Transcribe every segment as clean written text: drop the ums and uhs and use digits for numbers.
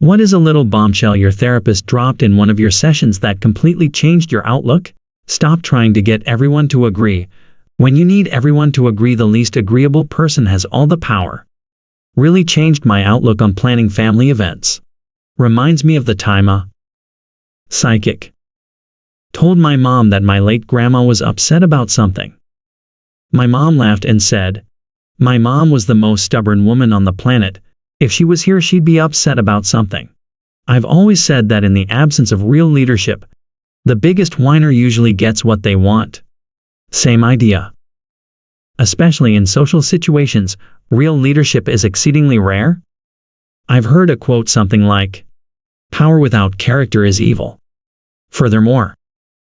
What is a little bombshell your therapist dropped in one of your sessions that completely changed your outlook? Stop trying to get everyone to agree. When you need everyone to agree, the least agreeable person has all the power. Really changed my outlook on planning family events. Reminds me of the time a psychic told my mom that my late grandma was upset about something. My mom laughed and said, "My mom was the most stubborn woman on the planet. If she was here, she'd be upset about something." I've always said that in the absence of real leadership, the biggest whiner usually gets what they want. Same idea. Especially in social situations, real leadership is exceedingly rare. I've heard a quote something like, "Power without character is evil." Furthermore,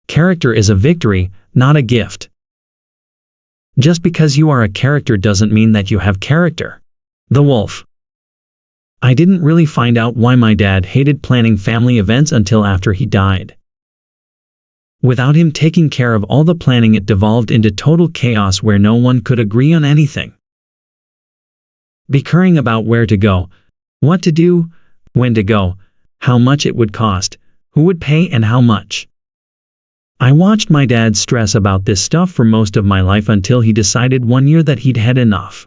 character is a victory, not a gift. Just because you are a character doesn't mean that you have character. The Wolf. I didn't really find out why my dad hated planning family events until after he died. Without him taking care of all the planning, it devolved into total chaos where no one could agree on anything. Bickering about where to go, what to do, when to go, how much it would cost, who would pay and how much. I watched my dad stress about this stuff for most of my life until he decided one year that he'd had enough.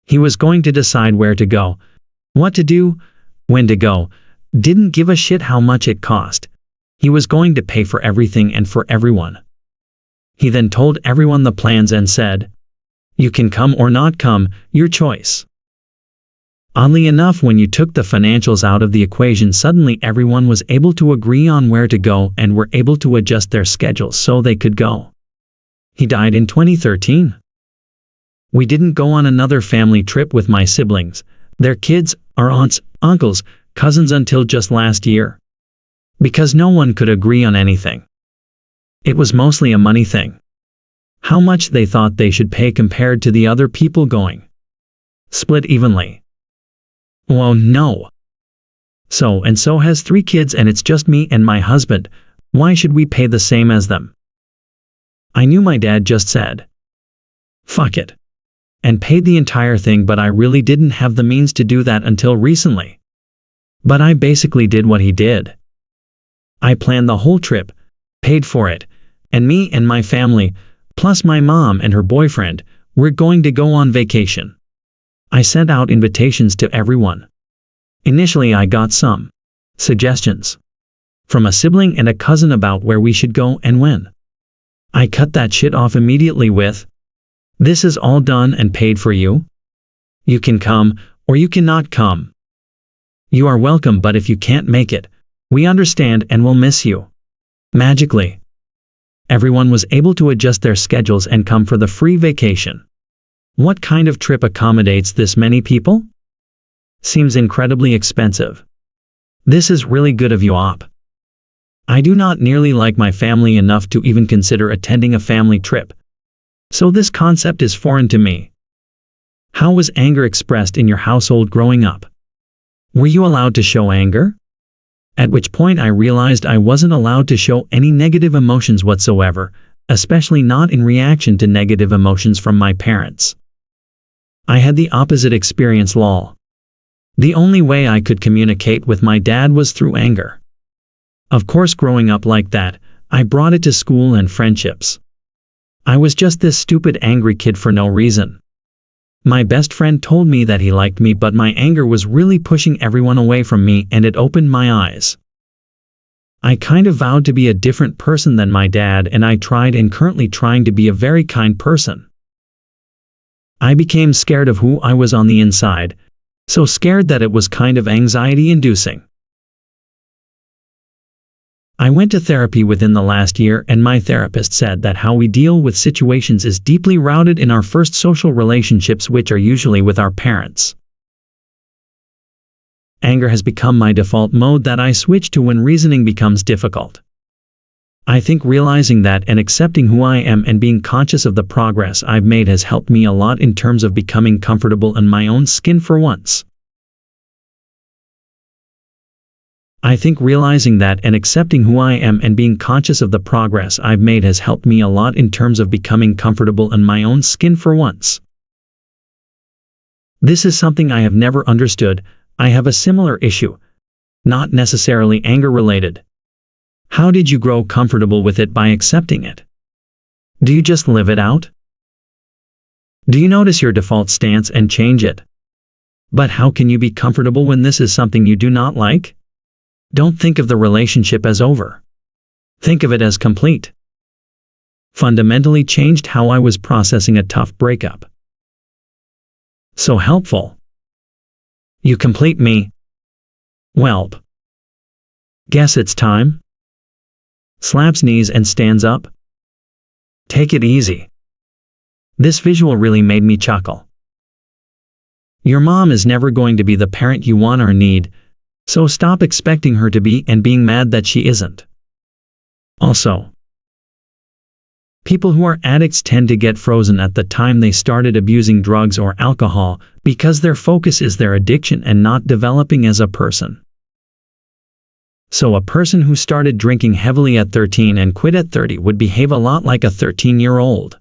He was going to decide where to go, what to do, when to go, didn't give a shit how much it cost. He was going to pay for everything and for everyone. He then told everyone the plans and said, "You can come or not come, your choice." Oddly enough, when you took the financials out of the equation, suddenly everyone was able to agree on where to go and were able to adjust their schedules so they could go. He died in 2013. We didn't go on another family trip with my siblings, their kids, our aunts, uncles, cousins until just last year. Because no one could agree on anything. It was mostly a money thing. How much they thought they should pay compared to the other people going. Split evenly. Well, no. So has 3 kids and it's just me and my husband. Why should we pay the same as them? I knew my dad just said, "Fuck it," and paid the entire thing, but I really didn't have the means to do that until recently. But I basically did what he did. I planned the whole trip, paid for it, and me and my family, plus my mom and her boyfriend, were going to go on vacation. I sent out invitations to everyone. Initially I got some suggestions from a sibling and a cousin about where we should go and when. I cut that shit off immediately with, "This is all done and paid for you. You can come, or you cannot come. You are welcome, but if you can't make it, we understand and will miss you." Magically, everyone was able to adjust their schedules and come for the free vacation. What kind of trip accommodates this many people? Seems incredibly expensive. This is really good of you, Op. I do not nearly like my family enough to even consider attending a family trip. So this concept is foreign to me. How was anger expressed in your household growing up? Were you allowed to show anger? At which point I realized I wasn't allowed to show any negative emotions whatsoever, especially not in reaction to negative emotions from my parents. I had the opposite experience, lol. The only way I could communicate with my dad was through anger. Of course, growing up like that, I brought it to school and friendships. I was just this stupid angry kid for no reason. My best friend told me that he liked me, but my anger was really pushing everyone away from me, and it opened my eyes. I kind of vowed to be a different person than my dad, and I tried and currently trying to be a very kind person. I became scared of who I was on the inside, so scared that it was kind of anxiety-inducing. I went to therapy within the last year, and my therapist said that how we deal with situations is deeply rooted in our first social relationships, which are usually with our parents. Anger has become my default mode that I switch to when reasoning becomes difficult. I think realizing that and accepting who I am and being conscious of the progress I've made has helped me a lot in terms of becoming comfortable in my own skin for once. I think realizing that and accepting who I am and being conscious of the progress I've made has helped me a lot in terms of becoming comfortable in my own skin for once. This is something I have never understood. I have a similar issue, not necessarily anger-related. How did you grow comfortable with it by accepting it? Do you just live it out? Do you notice your default stance and change it? But how can you be comfortable when this is something you do not like? Don't think of the relationship as over. Think of it as complete. Fundamentally changed how I was processing a tough breakup. So helpful. You complete me. Welp. Guess it's time? Slaps knees and stands up. Take it easy. This visual really made me chuckle. Your mom is never going to be the parent you want or need, so stop expecting her to be and being mad that she isn't. Also, people who are addicts tend to get frozen at the time they started abusing drugs or alcohol because their focus is their addiction and not developing as a person. So a person who started drinking heavily at 13 and quit at 30 would behave a lot like a 13-year-old.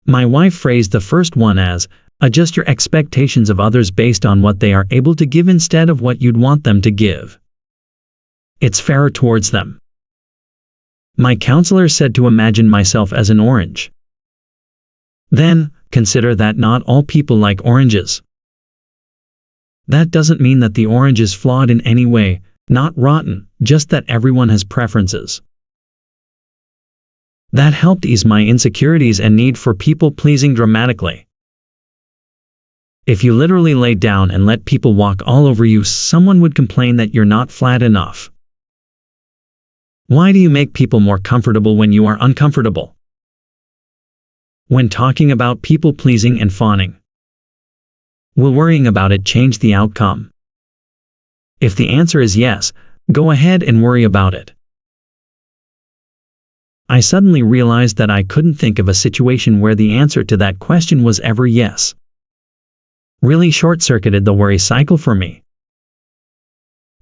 My wife phrased the first one as, adjust your expectations of others based on what they are able to give instead of what you'd want them to give. It's fairer towards them. My counselor said to imagine myself as an orange. Then, consider that not all people like oranges. That doesn't mean that the orange is flawed in any way, not rotten, just that everyone has preferences. That helped ease my insecurities and need for people-pleasing dramatically. If you literally lay down and let people walk all over you, someone would complain that you're not flat enough. Why do you make people more comfortable when you are uncomfortable? When talking about people-pleasing and fawning, will worrying about it change the outcome? If the answer is yes, go ahead and worry about it. I suddenly realized that I couldn't think of a situation where the answer to that question was ever yes. Really short-circuited the worry cycle for me.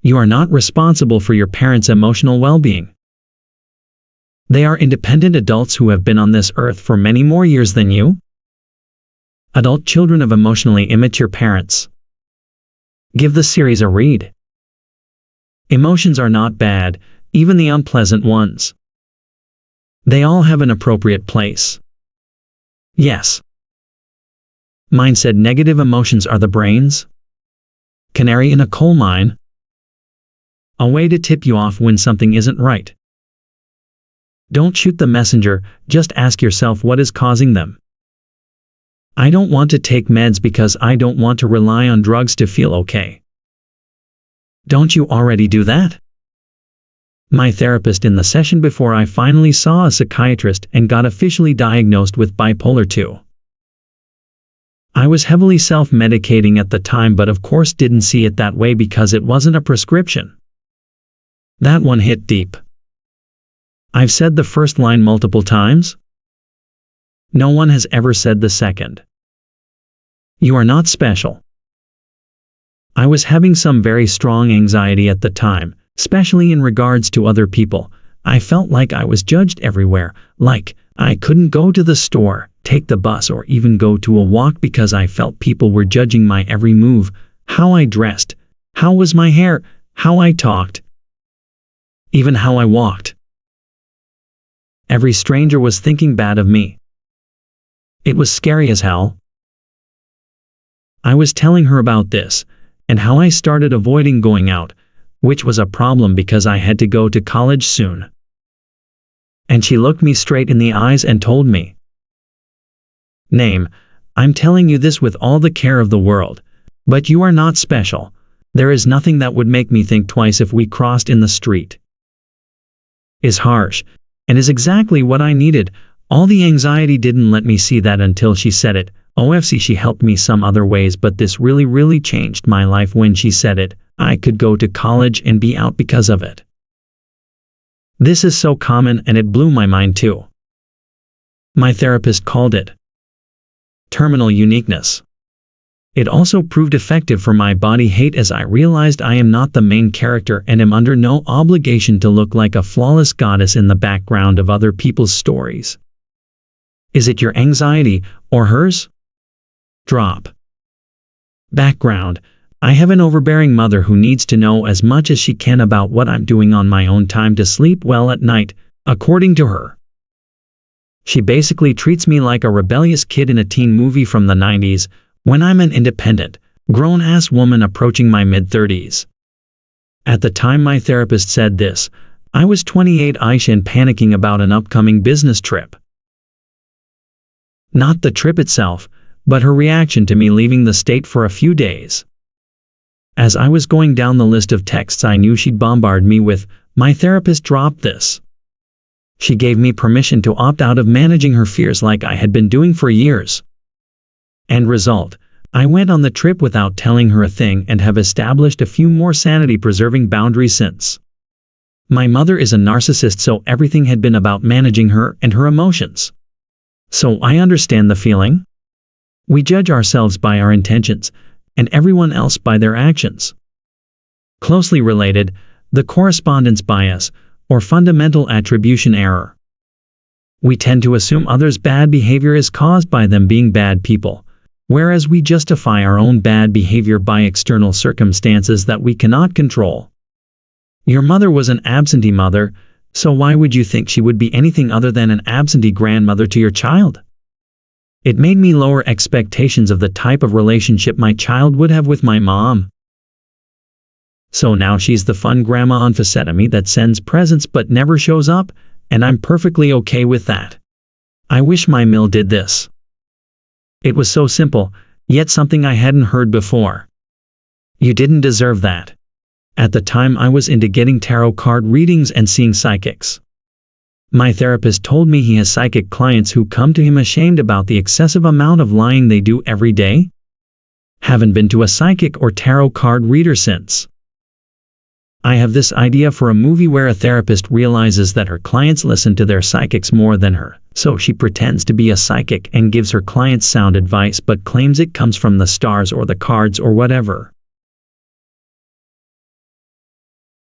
You are not responsible for your parents' emotional well-being. They are independent adults who have been on this earth for many more years than you. Adult children of emotionally immature parents. Give the series a read. Emotions are not bad, even the unpleasant ones. They all have an appropriate place. Yes. Mine said negative emotions are the brains. Canary in a coal mine. A way to tip you off when something isn't right. Don't shoot the messenger, just ask yourself what is causing them. I don't want to take meds because I don't want to rely on drugs to feel okay. Don't you already do that? My therapist in the session before I finally saw a psychiatrist and got officially diagnosed with bipolar 2. I was heavily self-medicating at the time, but of course didn't see it that way because it wasn't a prescription. That one hit deep. I've said the first line multiple times. No one has ever said the second. You are not special. I was having some very strong anxiety at the time, especially in regards to other people. I felt like I was judged everywhere, like I couldn't go to the store, take the bus, or even go to a walk because I felt people were judging my every move, how I dressed, how was my hair, how I talked, even how I walked. Every stranger was thinking bad of me. It was scary as hell. I was telling her about this, and how I started avoiding going out, which was a problem because I had to go to college soon. And she looked me straight in the eyes and told me, "Name, I'm telling you this with all the care of the world, but you are not special. There is nothing that would make me think twice if we crossed in the street." Is harsh, and is exactly what I needed. All the anxiety didn't let me see that until she said it. OFC, she helped me some other ways, but this really changed my life when she said it. I could go to college and be out because of it. This is so common, and it blew my mind too. My therapist called it terminal uniqueness. It also proved effective for my body hate, as I realized I am not the main character and am under no obligation to look like a flawless goddess in the background of other people's stories. Is it your anxiety, or hers? Drop. Background. I have an overbearing mother who needs to know as much as she can about what I'm doing on my own time to sleep well at night, according to her. She basically treats me like a rebellious kid in a teen movie from the 90s, when I'm an independent, grown-ass woman approaching my mid-30s. At the time my therapist said this, I was 28-ish and panicking about an upcoming business trip. Not the trip itself, but her reaction to me leaving the state for a few days. As I was going down the list of texts I knew she'd bombard me with, my therapist dropped this. She gave me permission to opt out of managing her fears like I had been doing for years. End result, I went on the trip without telling her a thing and have established a few more sanity-preserving boundaries since. My mother is a narcissist, so everything had been about managing her and her emotions. So I understand the feeling. We judge ourselves by our intentions, and everyone else by their actions. Closely related, the correspondence bias, or fundamental attribution error. We tend to assume others' bad behavior is caused by them being bad people, whereas we justify our own bad behavior by external circumstances that we cannot control. Your mother was an absentee mother, so why would you think she would be anything other than an absentee grandmother to your child? It made me lower expectations of the type of relationship my child would have with my mom. So now she's the fun grandma on facetame that sends presents but never shows up, and I'm perfectly okay with that. I wish my mill did this. It was so simple, yet something I hadn't heard before. You didn't deserve that. At the time I was into getting tarot card readings and seeing psychics. My therapist told me he has psychic clients who come to him ashamed about the excessive amount of lying they do every day. Haven't been to a psychic or tarot card reader since. I have this idea for a movie where a therapist realizes that her clients listen to their psychics more than her, so she pretends to be a psychic and gives her clients sound advice but claims it comes from the stars or the cards or whatever.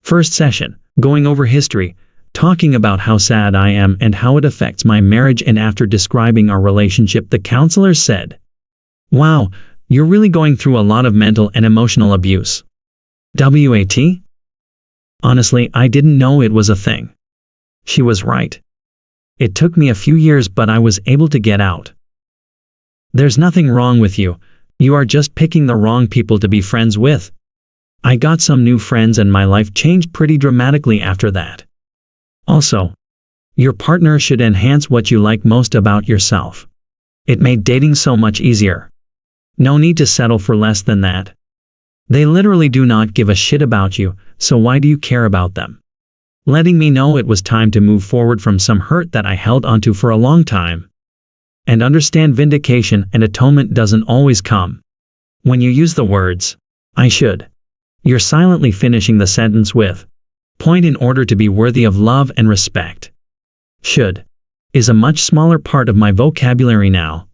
First session, going over history, talking about how sad I am and how it affects my marriage, and after describing our relationship the counselor said, "Wow, you're really going through a lot of mental and emotional abuse." What? Honestly, I didn't know it was a thing. She was right. It took me a few years, but I was able to get out. There's nothing wrong with you. You are just picking the wrong people to be friends with. I got some new friends and my life changed pretty dramatically after that. Also, your partner should enhance what you like most about yourself. It made dating so much easier. No need to settle for less than that. They literally do not give a shit about you, so why do you care about them? Letting me know it was time to move forward from some hurt that I held onto for a long time. And understand vindication and atonement doesn't always come. When you use the words, "I should," you're silently finishing the sentence with point in order to be worthy of love and respect. Should is a much smaller part of my vocabulary now.